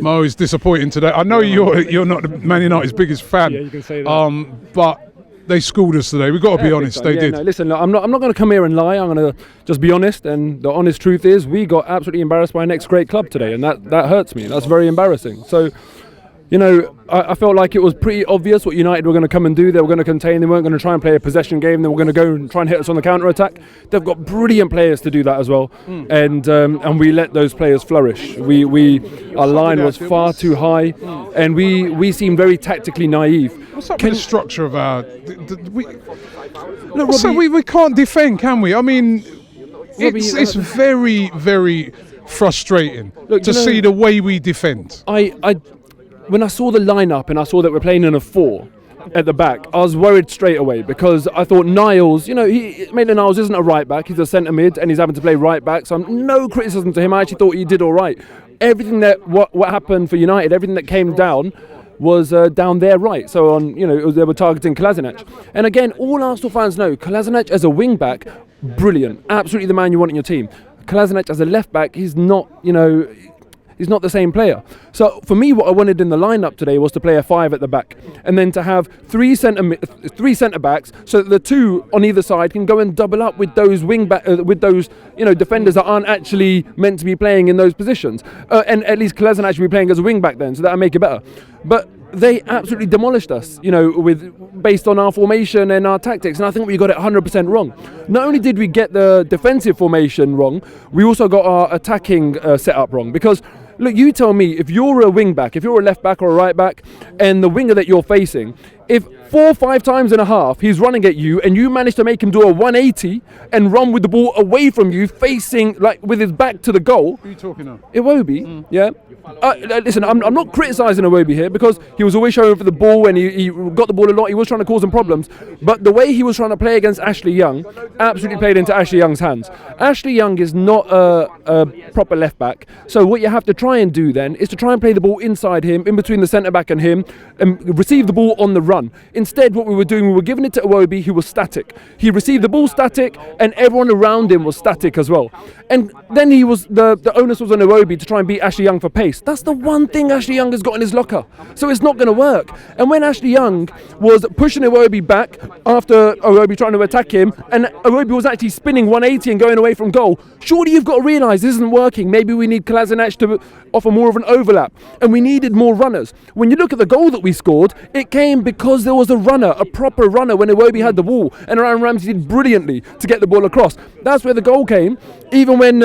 Mo is disappointing today. I know you're not Man United's biggest fan. Yeah, you can say that. But they schooled us today. We've got to be honest. They did. No, listen, look, I'm not going to come here and lie. I'm going to just be honest. And the honest truth is, we got absolutely embarrassed by our next great club today, and that hurts me. That's very embarrassing. So, you know, I felt like it was pretty obvious what United were going to come and do. They were going to contain. They weren't going to try and play a possession game. They were going to go and try and hit us on the counter-attack. They've got brilliant players to do that as well. And we let those players flourish. Our line was far too high, and we seemed very tactically naive. What's up with the structure of our... we can't defend, can we? I mean, it's very, very frustrating to see the way we defend. When I saw the lineup and I saw that we're playing in a 4 at the back, I was worried straight away because I thought Niles, you know, Maitland-Niles isn't a right back, he's a centre mid and he's having to play right back, so no criticism to him. I actually thought he did all right. Everything that what happened for United, everything that came down was down their right. So they were targeting Kolašinac. And again, all Arsenal fans know Kolašinac as a wing back, brilliant, absolutely the man you want in your team. Kolašinac as a left back, he's not the same player. So for me, what I wanted in the lineup today was to play a 5 at the back, and then to have three centre backs, so that the 2 on either side can go and double up with those defenders that aren't actually meant to be playing in those positions. And at least Kolašinac should be playing as a wing back then, so that'll make it better. But they absolutely demolished us, based on our formation and our tactics, and I think we got it 100% wrong. Not only did we get the defensive formation wrong, we also got our attacking setup wrong. Because, look, you tell me, if you're a wing back, if you're a left back or a right back, and the winger that you're facing, if 4 or 5 times and a half he's running at you and you manage to make him do a 180 and run with the ball away from you, facing like with his back to the goal. Who are you talking of? Iwobi, yeah. Listen, I'm not criticising Iwobi here because he was always showing for the ball and he got the ball a lot. He was trying to cause some problems, but the way he was trying to play against Ashley Young absolutely played into Ashley Young's hands. Ashley Young is not a proper left back, so what you have to try and do then is to try and play the ball inside him, in between the centre back and him, and receive the ball on the run. Instead, what we were doing, we were giving it to Iwobi, who was static. He received the ball static, and everyone around him was static as well. And then the onus was on Iwobi to try and beat Ashley Young for pace. That's the one thing Ashley Young has got in his locker. So it's not going to work. And when Ashley Young was pushing Iwobi back after Iwobi trying to attack him, and Iwobi was actually spinning 180 and going away from goal, surely you've got to realise this isn't working. Maybe we need Kolašinac to offer more of an overlap. And we needed more runners. When you look at the goal that we scored, it came because there was a runner, a proper runner, when Iwobi had the ball. And Aaron Ramsey did brilliantly to get the ball across. That's where the goal came. Even when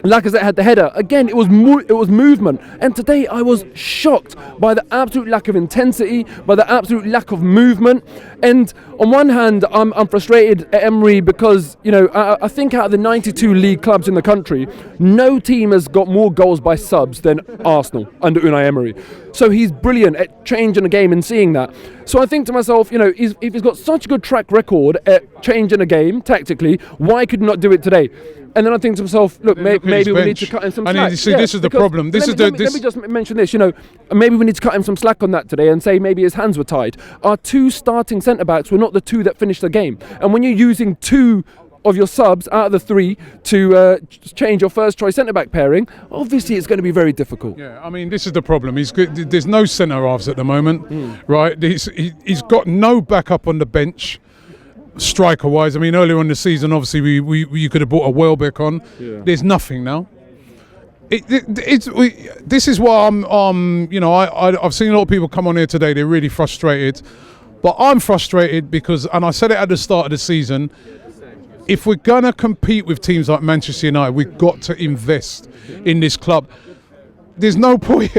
Lacazette had the header, again it was movement. And today I was shocked by the absolute lack of intensity, by the absolute lack of movement. And on one hand, I'm frustrated at Emery because I think out of the 92 league clubs in the country, no team has got more goals by subs than Arsenal under Unai Emery. So he's brilliant at changing the game and seeing that. So I think to myself, if he's got such a good track record at changing a game tactically, why could he not do it today? And then I think to myself, look, maybe we need to cut him some slack. This is the problem. Let me just mention this. Maybe we need to cut him some slack on that today and say maybe his hands were tied. Our 2 starting centre-backs were not the 2 that finished the game. And when you're using 2 of your subs out of the 3 to change your first choice centre-back pairing, obviously it's going to be very difficult. Yeah, I mean, this is the problem. There's no centre-halves at the moment, right? He's got no backup on the bench. Striker-wise, I mean, earlier in the season, obviously, you could have brought a Welbeck on. Yeah. There's nothing now. This is why I've seen a lot of people come on here today. They're really frustrated, but I'm frustrated because, and I said it at the start of the season, if we're gonna compete with teams like Manchester United, we've got to invest in this club. There's no point,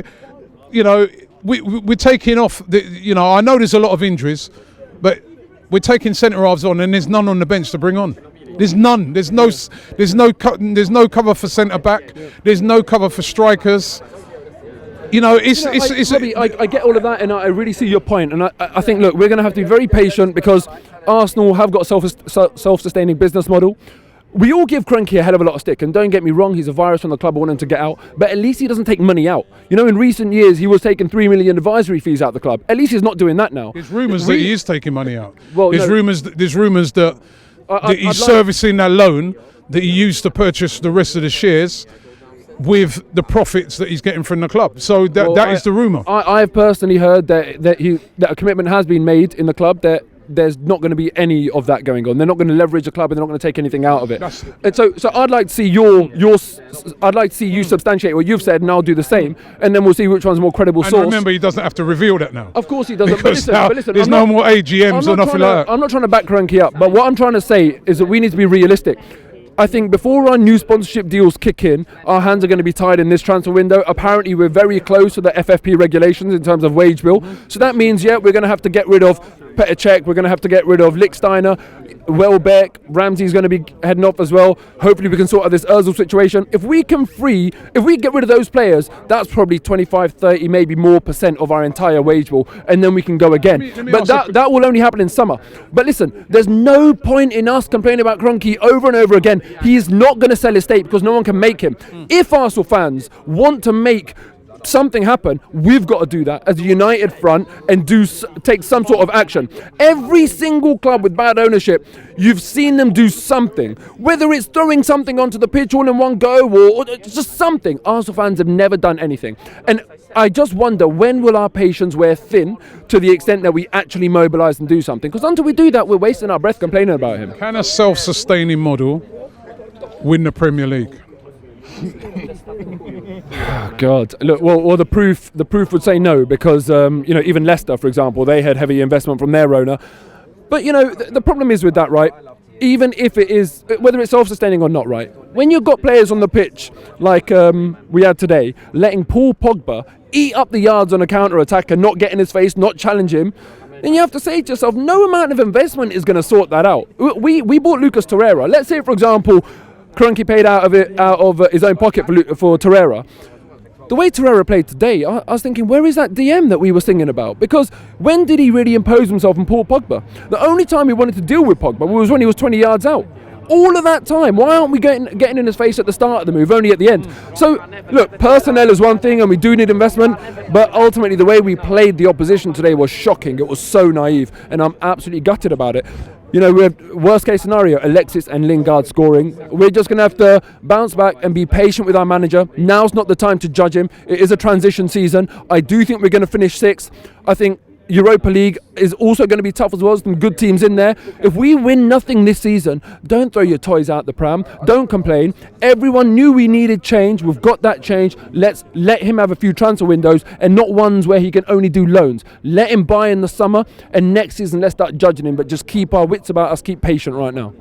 we're taking off. I know there's a lot of injuries, but we're taking centre halves on, and there's none on the bench to bring on. There's none. There's no cover for centre back. There's no cover for strikers. Robbie, I get all of that, and I really see your point. And I think, look, we're going to have to be very patient because Arsenal have got a self-sustaining business model. We all give Kroenke a hell of a lot of stick, and don't get me wrong, he's a virus from the club. I want him to get out, but at least he doesn't take money out. In recent years, he was taking 3 million advisory fees out of the club. At least he's not doing that now. There's rumours that he is taking money out. Well, there's rumours that he's servicing that loan that he used to purchase the rest of the shares. with the profits that he's getting from the club. So that is the rumour. I've personally heard that a commitment has been made in the club that there's not going to be any of that going on. They're not going to leverage the club, and they're not going to take anything out of it. And so I'd like to see I'd like to see you substantiate what you've said, and I'll do the same, and then we'll see which one's more credible source. And remember, he doesn't have to reveal that now. Of course he doesn't. Because but listen, there's no more AGMs or nothing like that. I'm not trying to back Cranky up, but what I'm trying to say is that we need to be realistic. I think before our new sponsorship deals kick in, our hands are going to be tied in this transfer window. Apparently, we're very close to the FFP regulations in terms of wage bill. So that means, we're going to have to get rid of Petr Cech, we're going to have to get rid of Lichtsteiner, Welbeck, Ramsey's going to be heading off as well. Hopefully we can sort out this Ozil situation. If we get rid of those players, that's probably 25, 30, maybe more % of our entire wage bill, and then we can go again. But that will only happen in summer. But listen, there's no point in us complaining about Kroenke over and over again. He's not going to sell his estate because no one can make him. If Arsenal fans want to make something happen, we've got to do that as a united front and take some sort of action. Every single club with bad ownership, you've seen them do something, whether it's throwing something onto the pitch all in one go or just something. Arsenal fans have never done anything, and I just wonder, when will our patience wear thin to the extent that we actually mobilise and do something? Because until we do that, we're wasting our breath complaining about him. Can a self-sustaining model win the Premier League? Oh God! Look, well, the proof would say no, because even Leicester, for example, they had heavy investment from their owner. But the problem is with that, right? Even if it is, whether it's self-sustaining or not, right? When you've got players on the pitch like we had today, letting Paul Pogba eat up the yards on a counter-attack and not get in his face, not challenge him, then you have to say to yourself, no amount of investment is going to sort that out. We bought Lucas Torreira. Let's say, for example, Kroenke paid out of his own pocket for Torreira. The way Torreira played today, I was thinking, where is that DM that we were singing about? Because when did he really impose himself on Paul Pogba? The only time he wanted to deal with Pogba was when he was 20 yards out. All of that time, why aren't we getting in his face at the start of the move, only at the end? So, look, personnel is one thing, and we do need investment, but ultimately the way we played the opposition today was shocking. It was so naive, and I'm absolutely gutted about it. We have worst case scenario, Alexis and Lingard scoring. We're just going to have to bounce back and be patient with our manager. Now's not the time to judge him. It is a transition season. I do think we're going to finish 6th. I think Europa League is also going to be tough as well. Some good teams in there. If we win nothing this season, don't throw your toys out the pram. Don't complain. Everyone knew we needed change. We've got that change. Let's let him have a few transfer windows, and not ones where he can only do loans. Let him buy in the summer, and next season let's start judging him. But just keep our wits about us. Keep patient right now.